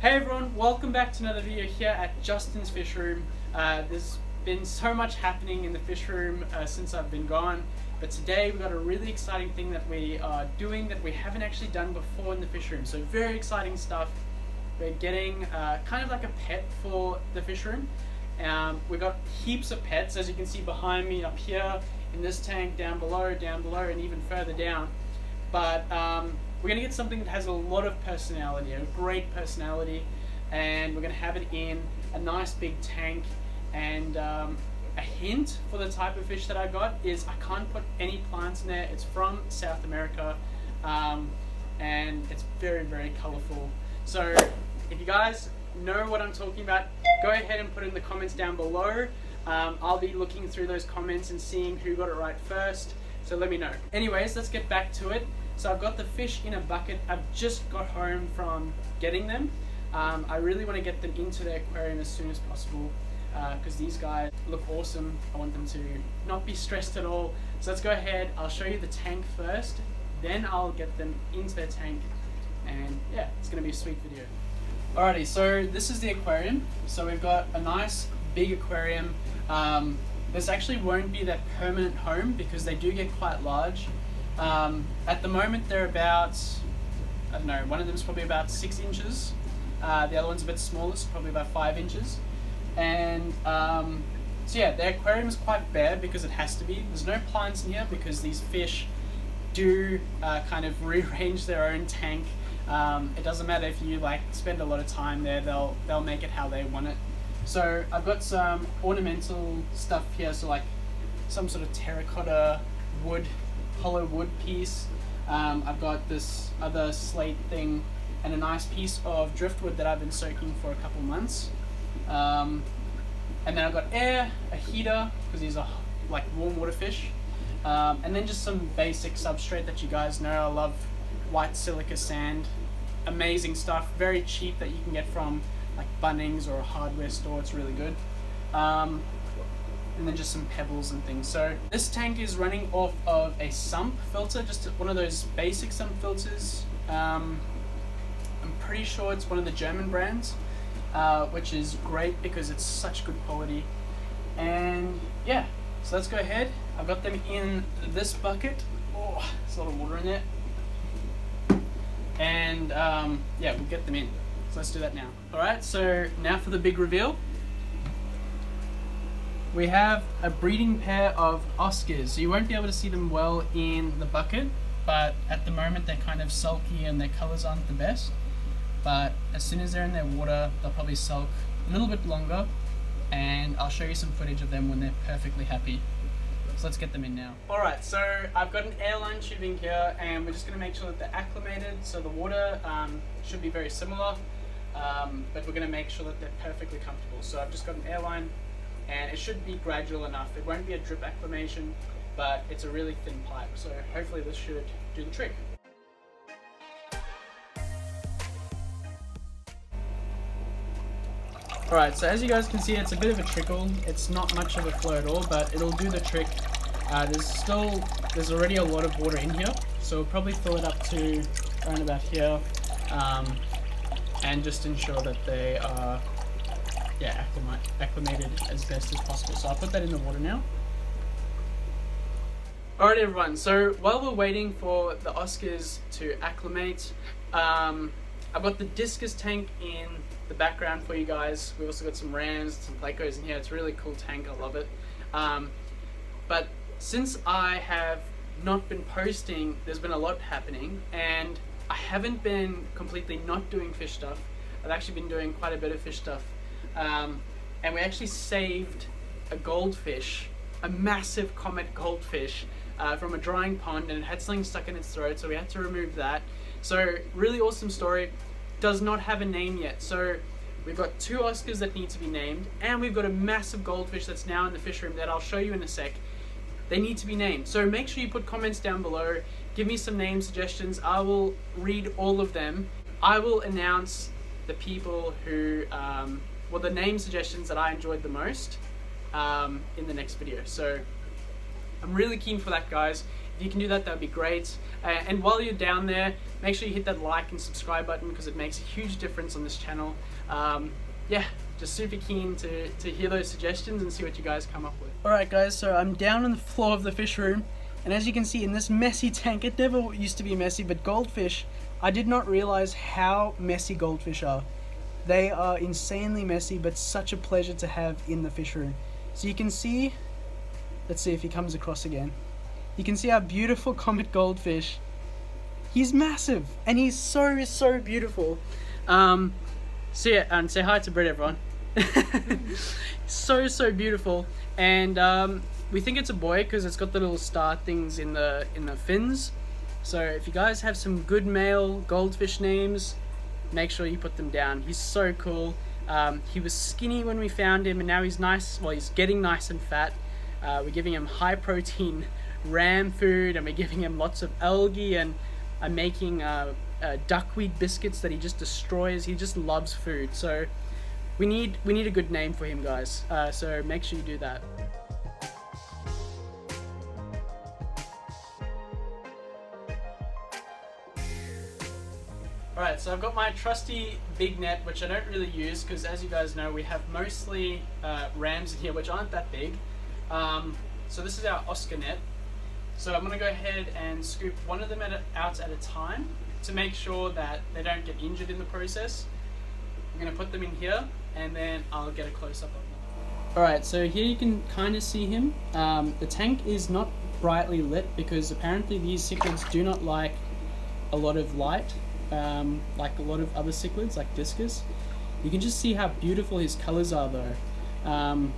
Hey everyone, welcome back to another video here at Justin's Fish Room. There's been so much happening in the fish room since I've been gone, but today we've got a really exciting thing that we are doing that we haven't actually done before in the fish room. So very exciting stuff. We're getting kind of like a pet for the fish room. We've got heaps of pets, as you can see behind me, up here, in this tank, down below, and even further down. But we're going to get something that has a lot of personality, a great personality, and we're going to have it in a nice big tank. And a hint for the type of fish that I got is I can't put any plants in there. It's from South America, and it's very, very colorful. So if you guys know what I'm talking about, go ahead and put it in the comments down below. I'll be looking through those comments and seeing who got it right first, so let me know. Anyways, let's get back to it. So I've got the fish in a bucket. I've just got home from getting them. I really want to get them into the aquarium as soon as possible because these guys look awesome. I want them to not be stressed at all. So let's go ahead. I'll show you the tank first, then I'll get them into their tank, and yeah, it's going to be a sweet video. Alrighty, so this is the aquarium. So we've got a nice big aquarium. This actually won't be their permanent home because they do get quite large. At the moment they're about, I don't know, one of them's probably about 6 inches. The other one's a bit smaller, so probably about 5 inches. And so yeah, the aquarium is quite bare because it has to be. There's no plants in here because these fish do kind of rearrange their own tank. It doesn't matter if you spend a lot of time there, they'll make it how they want it. So I've got some ornamental stuff here, so like some sort of terracotta wood, hollow wood piece. I've got this other slate thing and a nice piece of driftwood that I've been soaking for a couple months. And then I've got air, a heater, because these are like warm water fish. And then just some basic substrate that you guys know. I love white silica sand. Amazing stuff, very cheap, that you can get from like Bunnings or a hardware store. It's really good. And then just some pebbles and things. So this tank is running off of a sump filter, just one of those basic sump filters. I'm pretty sure it's one of the German brands, which is great because it's such good quality. And yeah, so let's go ahead. I've got them in this bucket. Oh, there's a lot of water in there. And yeah, we'll get them in. So let's do that now. Alright, so now for the big reveal. We have a breeding pair of Oscars. So you won't be able to see them well in the bucket, but at the moment they're kind of sulky and their colors aren't the best. But as soon as they're in their water, they'll probably sulk a little bit longer, and I'll show you some footage of them when they're perfectly happy. So let's get them in now. Alright, so I've got an airline tubing here, and we're just going to make sure that they're acclimated. So the water should be very similar, but we're going to make sure that they're perfectly comfortable. So I've just got an airline, and it should be gradual enough. It won't be a drip acclimation, but it's a really thin pipe, so hopefully this should do the trick. Alright, so as you guys can see, it's a bit of a trickle. It's not much of a flow at all, but it'll do the trick. There's already a lot of water in here, so we'll probably fill it up to around about here, and just ensure that they are acclimated as best as possible. So I'll put that in the water now. Alright everyone, so while we're waiting for the Oscars to acclimate, I've got the discus tank in the background for you guys. We've also got some rams, some plecos in here. It's a really cool tank, I love it. But since I have not been posting, there's been a lot happening, and I haven't been completely not doing fish stuff. I've actually been doing quite a bit of fish stuff. And we actually saved a goldfish, a massive comet goldfish, from a drying pond, and it had something stuck in its throat, so we had to remove that. So really awesome story. Does not have a name yet. So we've got 2 Oscars that need to be named, and we've got a massive goldfish that's now in the fish room that I'll show you in a sec. They need to be named. So make sure you put comments down below. Give me some name suggestions. I will read all of them. I will announce the people who, the name suggestions that I enjoyed the most in the next video. So I'm really keen for that, guys. if you can do that, that would be great. And while you're down there, make sure you hit that like and subscribe button because it makes a huge difference on this channel. Yeah, just super keen to hear those suggestions and see what you guys come up with. Alright guys, so I'm down on the floor of the fish room, and as you can see in this messy tank, it never used to be messy, but goldfish, I did not realize how messy goldfish are. They are insanely messy, but such a pleasure to have in the fish room. So you can see, let's see if he comes across again. You can see our beautiful comet goldfish. He's massive, and he's so beautiful. So yeah, and say hi to Britt, everyone. so beautiful, and we think it's a boy because it's got the little star things in the fins. So if you guys have some good male goldfish names, make sure you put them down. He's so cool. He was skinny when we found him, and now he's nice. Well, he's getting nice and fat. We're giving him high protein ram food, and we're giving him lots of algae, and I'm making duckweed biscuits that he just destroys. He just loves food. So we need a good name for him, guys. So make sure you do that. Alright, so I've got my trusty big net, which I don't really use because, as you guys know, we have mostly rams in here, which aren't that big. So this is our Oscar net. So I'm going to go ahead and scoop one of them out at a time to make sure that they don't get injured in the process. I'm going to put them in here, and then I'll get a close-up of them. Alright, so here you can kind of see him. The tank is not brightly lit because apparently these cichlids do not like a lot of light. Like a lot of other cichlids, like Discus. You can just see how beautiful his colors are though.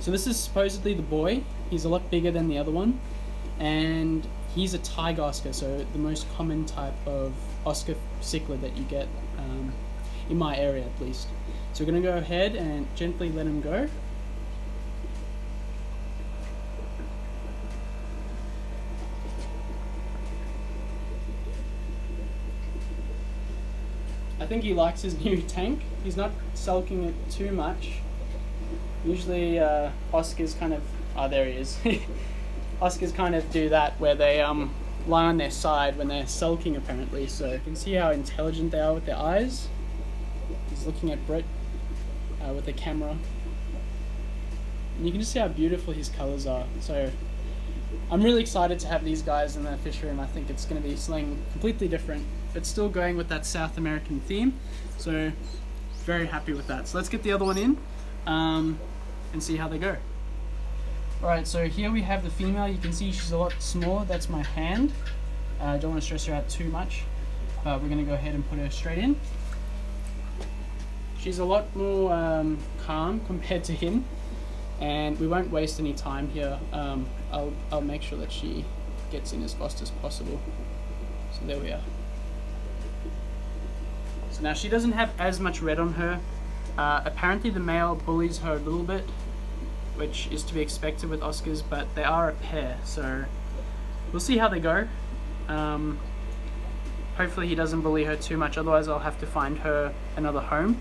So this is supposedly the boy. He's a lot bigger than the other one, and he's a tiger Oscar, so the most common type of Oscar cichlid that you get in my area at least. So we're going to go ahead and gently let him go. I think he likes his new tank. He's not sulking it too much. Usually Oscars kind of, oh there he is. Oscars kind of do that where they lie on their side when they're sulking apparently. So you can see how intelligent they are with their eyes. He's looking at Britt with the camera. And you can just see how beautiful his colors are. So I'm really excited to have these guys in the fish room. I think it's going to be something completely different, but still going with that South American theme. So very happy with that. So let's get the other one in and see how they go. Alright, so here we have the female. You can see she's a lot smaller. That's my hand. I don't want to stress her out too much, but we're going to go ahead and put her straight in. She's a lot more calm compared to him, and we won't waste any time here. I'll make sure that she gets in as fast as possible. So there we are. So now she doesn't have as much red on her. Apparently the male bullies her a little bit, which is to be expected with Oscars, but they are a pair, so we'll see how they go. Hopefully he doesn't bully her too much, otherwise I'll have to find her another home.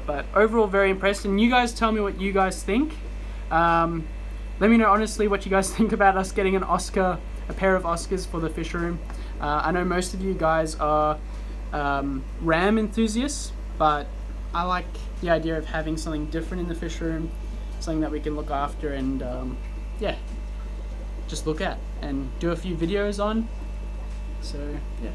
But overall very impressed, and you guys tell me what you guys think. Let me know honestly what you guys think about us getting a pair of Oscars for the fish room. I know most of you guys are ram enthusiasts, but I like the idea of having something different in the fish room, something that we can look after and yeah, just look at and do a few videos on. So yeah.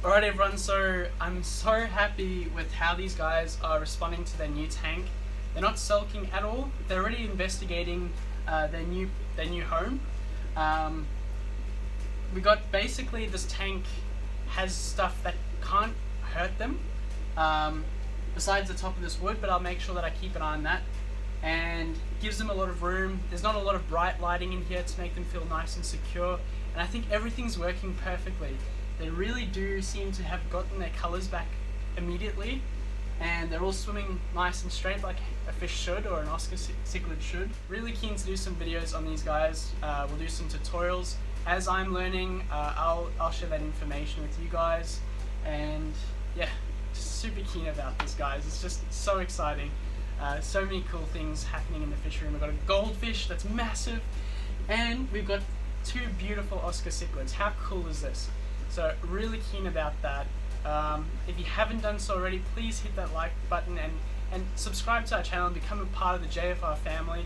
Alright everyone, so I'm so happy with how these guys are responding to their new tank. They're not sulking at all. They're already investigating their new home. We got basically this tank has stuff that can't hurt them besides the top of this wood, but I'll make sure that I keep an eye on that, and gives them a lot of room. There's not a lot of bright lighting in here to make them feel nice and secure, and I think everything's working perfectly. They really do seem to have gotten their colors back immediately, and they're all swimming nice and straight like a fish should, or an Oscar cichlid should. Really keen to do some videos on these guys. We'll do some tutorials. As I'm learning, I'll share that information with you guys, and yeah, just super keen about this, guys. It's just so exciting. So many cool things happening in the fish room. We've got a goldfish that's massive, and we've got 2 beautiful Oscar cichlids. How cool is this? So really keen about that. If you haven't done so already, please hit that like button and subscribe to our channel and become a part of the JFR family.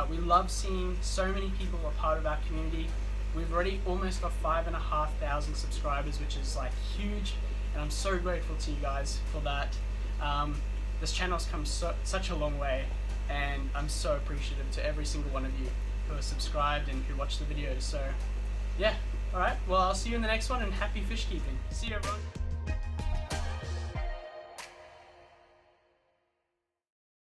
We love seeing so many people a part of our community. We've already almost got 5,500 subscribers, which is like huge, and I'm so grateful to you guys for that. This channel's come such a long way, and I'm so appreciative to every single one of you who are subscribed and who watch the videos. So yeah, alright, well, I'll see you in the next one, and happy fish keeping. See you, everyone.